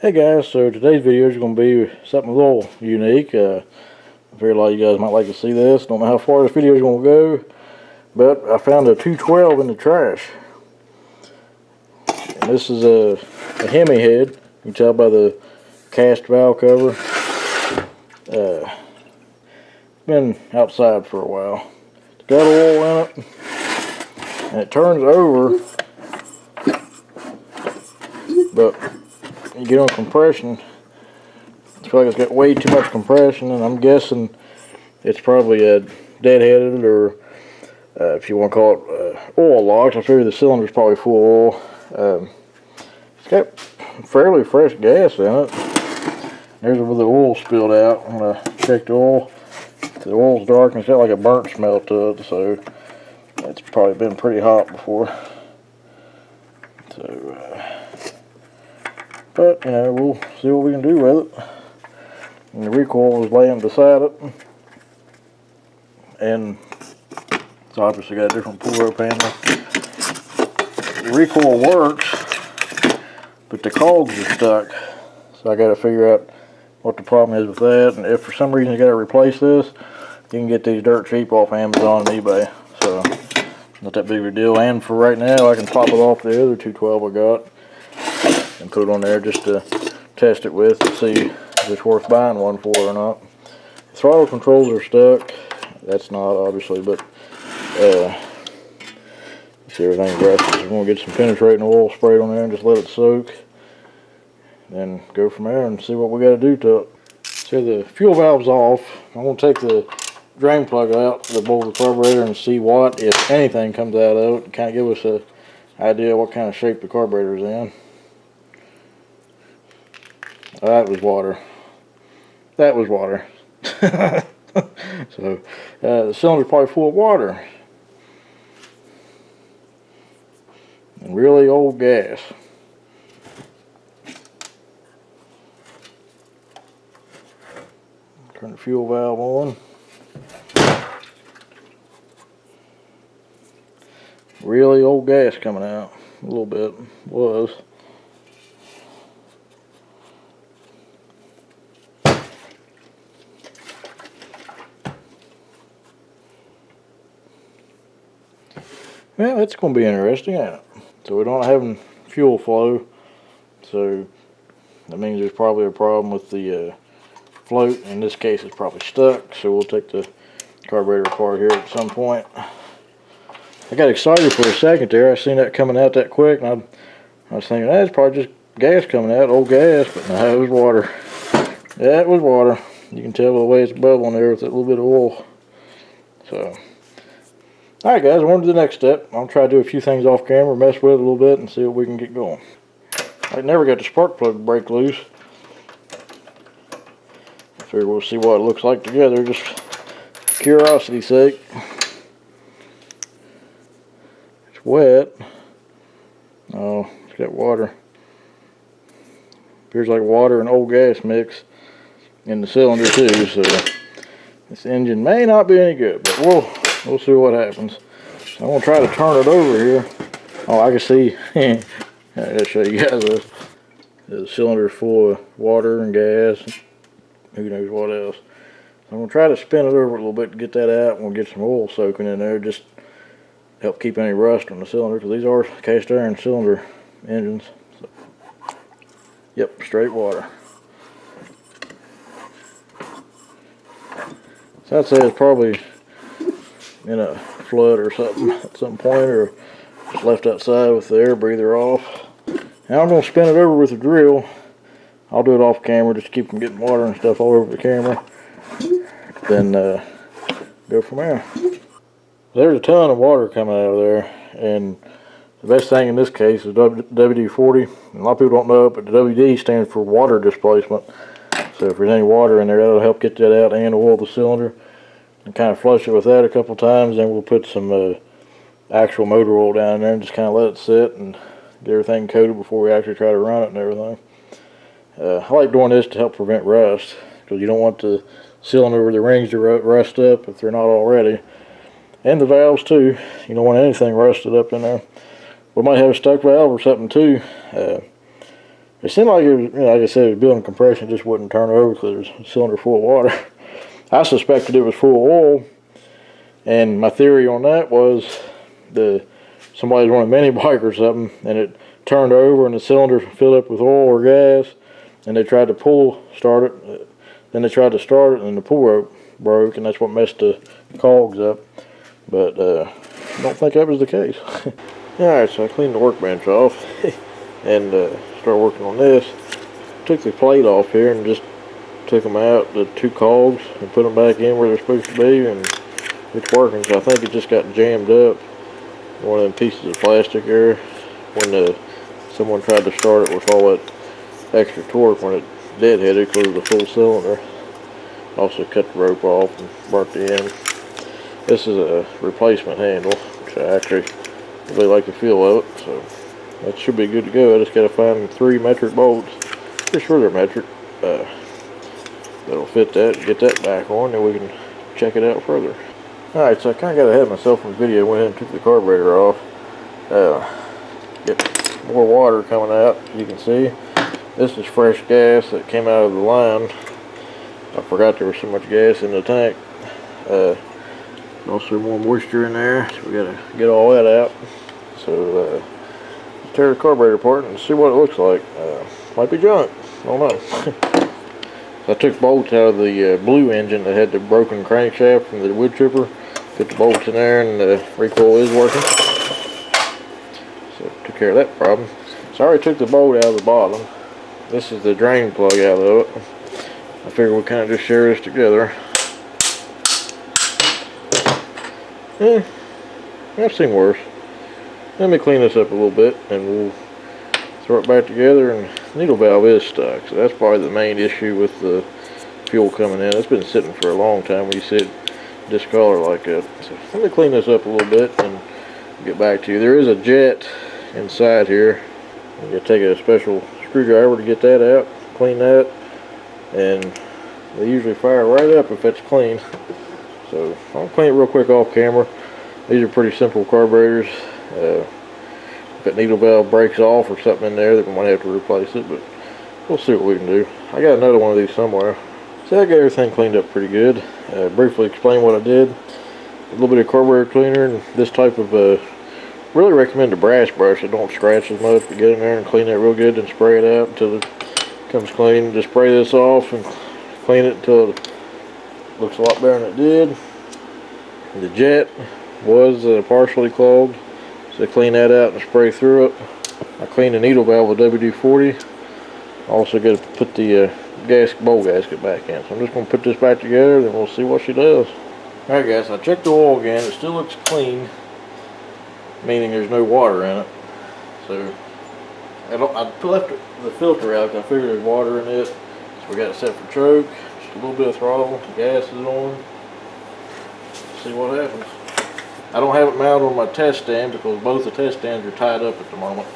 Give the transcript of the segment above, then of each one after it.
Hey guys, so today's video is going to be something a little unique. I figure a lot of you guys might like to see this. Don't know how far this video is going to go, but I found a 212 in the trash. And this is a Hemi head. You can tell by the cast valve cover. It's been outside for a while. It's got oil in it, and it turns over, but you get on compression, I feel like it's got way too much compression, and I'm guessing it's probably deadheaded, or if you want to call it oil locked. I figure the cylinder's probably full of oil. It's got fairly fresh gas in it. There's where the oil spilled out when I checked the oil. The oil's dark and it's got like a burnt smell to it, so it's probably been pretty hot before. So but, we'll see what we can do with it. And the recoil is laying beside it. And it's obviously got a different pull rope handle. The recoil works, but the cogs are stuck. So I got to figure out what the problem is with that. And if for some reason you got to replace this, you can get these dirt cheap off Amazon and eBay. So, not that big of a deal. And for right now, I can pop it off the other 212 I got and put it on there just to test it with and see if it's worth buying one for or not. The throttle controls are stuck. That's not, obviously, but see, everything's rusted. So we're going to get some penetrating oil sprayed on there and just let it soak. Then go from there and see what we got to do to it. So the fuel valve's off. I'm going to take the drain plug out of the bowl of the carburetor and see what, if anything, comes out of it. Kind of give us an idea what kind of shape the carburetor's in. Oh, that was water. That was water. So the cylinder's probably full of water. And really old gas. Turn the fuel valve on. Really old gas coming out. A little bit was. Well, it's going to be interesting, ain't it? So we're not having fuel flow, so that means there's probably a problem with the float. In this case, it's probably stuck, so we'll take the carburetor apart here at some point. I got excited for a second there. I seen that coming out that quick, and I was thinking, that's probably just gas coming out, old gas, but no, it was water. That was water. You can tell by the way it's bubbling there with that little bit of oil. So, alright guys, on to the next step. I'll try to do a few things off camera, mess with it a little bit, and see what we can get going. I never got the spark plug to break loose. I figure we'll see what it looks like together, just for curiosity's sake. It's wet. Oh, it's got water. Appears like water and old gas mix in the cylinder too, so this engine may not be any good, but we'll see what happens. So I'm going to try to turn it over here. Oh, I can see. I'll show you guys this. The cylinder is full of water and gas. Who knows what else. So I'm going to try to spin it over a little bit to get that out. And we'll get some oil soaking in there. Just help keep any rust on the cylinder, because these are cast iron cylinder engines. So, yep, straight water. So I'd say it's probably in a flood or something at some point, or just left outside with the air breather off. Now I'm going to spin it over with a drill. I'll do it off camera just to keep from getting water and stuff all over the camera. Then go from there. There's a ton of water coming out of there, and the best thing in this case is WD-40. A lot of people don't know it, but the WD stands for water displacement. So if there's any water in there, that'll help get that out and oil the cylinder. And kind of flush it with that a couple times. Then we'll put some actual motor oil down there and just kind of let it sit and get everything coated before we actually try to run it and everything. I like doing this to help prevent rust, because you don't want the cylinder or the rings to rust up if they're not already. And the valves too. You don't want anything rusted up in there. We might have a stuck valve or something too. It seemed like it was, like I said, it was building compression, just wouldn't turn over because it was a cylinder full of water. I suspected it was full of oil, and my theory on that was somebody was running a mini bike or something, and it turned over and the cylinder filled up with oil or gas, and they tried to start it. Then they tried to start it, and the pull rope broke, and that's what messed the cogs up. But I don't think that was the case. Alright, so I cleaned the workbench off and started working on this. Took the plate off here and just took them out, the 2 cogs, and put them back in where they're supposed to be, and it's working. So I think it just got jammed up, one of them pieces of plastic there, when someone tried to start it with all that extra torque when it deadheaded because of the full cylinder. Also cut the rope off and burnt the end. This is a replacement handle, which I actually really like the feel of it, so that should be good to go. I just got to find 3 metric bolts. Pretty sure they're metric. That'll fit that, get that back on, and we can check it out further. Alright, so I kind of got ahead of myself in the video, went ahead and took the carburetor off. Get more water coming out, you can see. This is fresh gas that came out of the line. I forgot there was so much gas in the tank. Also more moisture in there, so we gotta get all that out. So let's tear the carburetor apart and see what it looks like. Might be junk, I don't know. So I took bolts out of the blue engine that had the broken crankshaft from the wood chipper. Put the bolts in there, and the recoil is working. So took care of that problem. So I already took the bolt out of the bottom. This is the drain plug out of it. I figured we'd kind of just share this together. I've seen worse. Let me clean this up a little bit and we'll throw it back together. And the needle valve is stuck, so that's probably the main issue with the fuel coming in. It's been sitting for a long time when you see it discolor like that. So let me clean this up a little bit and get back to you. There is a jet inside here. You gotta take a special screwdriver to get that out, clean that, and they usually fire right up if it's clean. So I'll clean it real quick off camera. These are pretty simple carburetors. If that needle valve breaks off or something in there, then we might have to replace it, but we'll see what we can do. I got another one of these somewhere. So I got everything cleaned up pretty good. Briefly explain what I did. A little bit of carburetor cleaner and this type of really recommend a brass brush. It don't scratch as much, but get in there and clean that real good and spray it out until it comes clean. Just spray this off and clean it until it looks a lot better than it did. The jet was partially clogged, so clean that out and spray through it. I cleaned the needle valve with WD-40. Also got to put the bowl gasket back in. So I'm just going to put this back together, then we'll see what she does. Alright guys, I checked the oil again. It still looks clean, meaning there's no water in it. So I left the filter out because I figured there's water in it. So we got it set for choke. Just a little bit of throttle. The gas is on. Let's see what happens. I don't have it mounted on my test stand because both the test stands are tied up at the moment.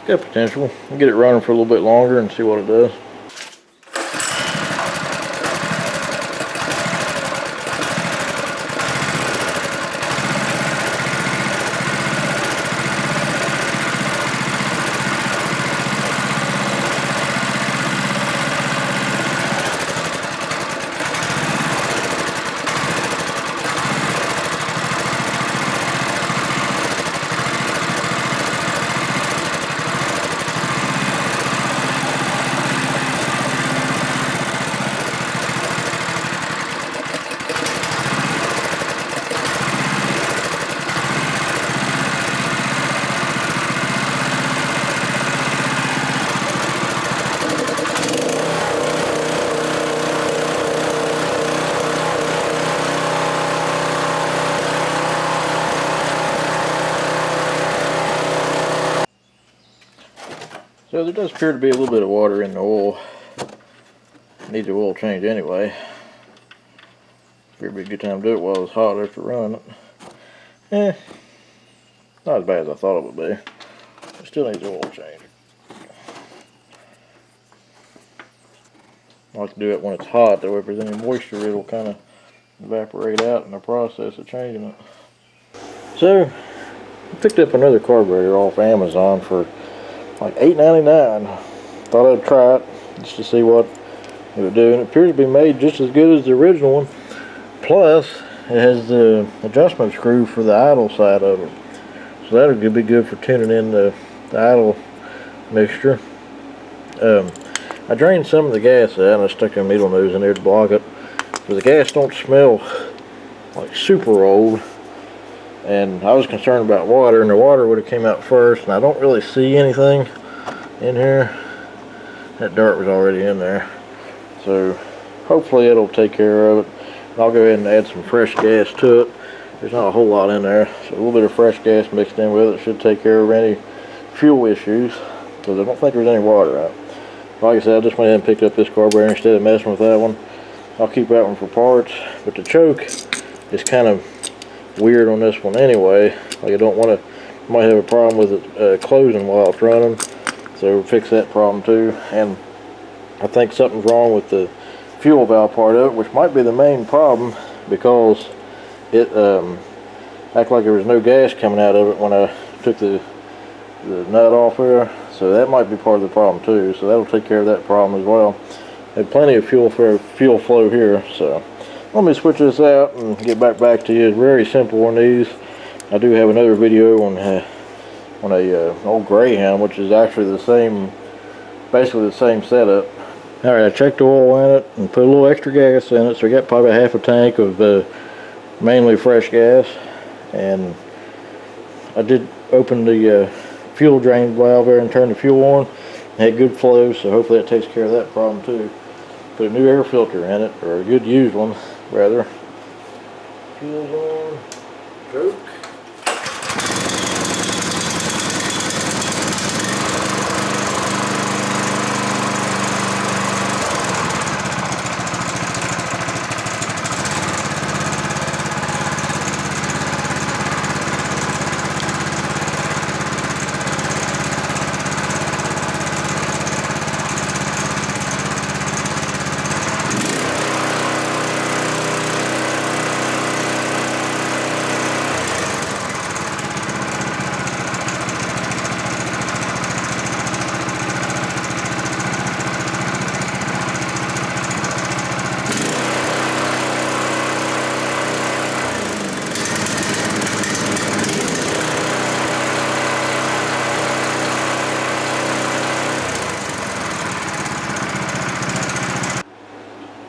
Got potential. I'll get it running for a little bit longer and see what it does. So there does appear to be a little bit of water in the oil. Need the oil change anyway. It'd be a good time to do it while it's hot after running it. Not as bad as I thought it would be. It still needs the oil change. I like to do it when it's hot, though. If there's any moisture, it'll kind of evaporate out in the process of changing it. So, I picked up another carburetor off Amazon for like $8.99. Thought I'd try it just to see what it would do, and it appears to be made just as good as the original one. Plus, it has the adjustment screw for the idle side of it, so that'll be good for tuning in the idle mixture. I drained some of the gas out and I stuck a needle nose in there to block it, but the gas don't smell like super old, and I was concerned about water, and the water would have came out first, and I don't really see anything in here. That dirt was already in there, so hopefully it'll take care of it. And I'll go ahead and add some fresh gas to it. There's not a whole lot in there, so a little bit of fresh gas mixed in with it should take care of any fuel issues, because I don't think there's any water out. Like I said, I just went ahead and picked up this carburetor instead of messing with that one. I'll keep that one for parts, but the choke is kind of weird on this one anyway. Like, I don't want to, might have a problem with it closing while it's running, so we'll fix that problem too. And I think something's wrong with the fuel valve part of it, which might be the main problem, because it acted like there was no gas coming out of it when I took the nut off there. So that might be part of the problem too, so that'll take care of that problem as well. Had plenty of fuel flow here, so let me switch this out and get back to you. It's very simple on these. I do have another video on a old Greyhound, which is actually the same, basically the same setup. Alright, I checked the oil in it and put a little extra gas in it, so we got probably half a tank of mainly fresh gas. And I did open the fuel drain valve there and turn the fuel on. It had good flow, so hopefully that takes care of that problem too. Put a new air filter in it, or a good used one rather. Fuel's on. Choke.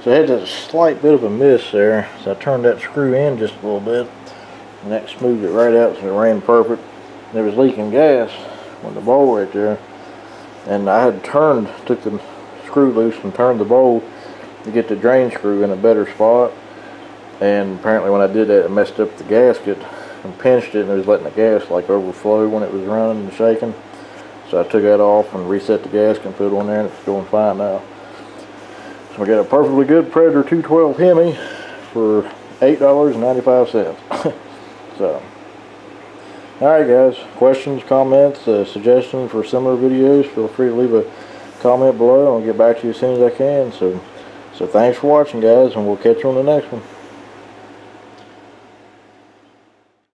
So I had a slight bit of a miss there, so I turned that screw in just a little bit, and that smoothed it right out, so it ran perfect. And it was leaking gas on the bowl right there, and I had took the screw loose and turned the bowl to get the drain screw in a better spot, and apparently when I did that, it messed up the gasket and pinched it, and it was letting the gas like overflow when it was running and shaking. So I took that off and reset the gasket and put it on there, and it's going fine now. So we got a perfectly good Predator 212 Hemi for $8.95. So, alright guys, questions, comments, suggestions for similar videos, feel free to leave a comment below. I'll get back to you as soon as I can. So thanks for watching guys, and we'll catch you on the next one.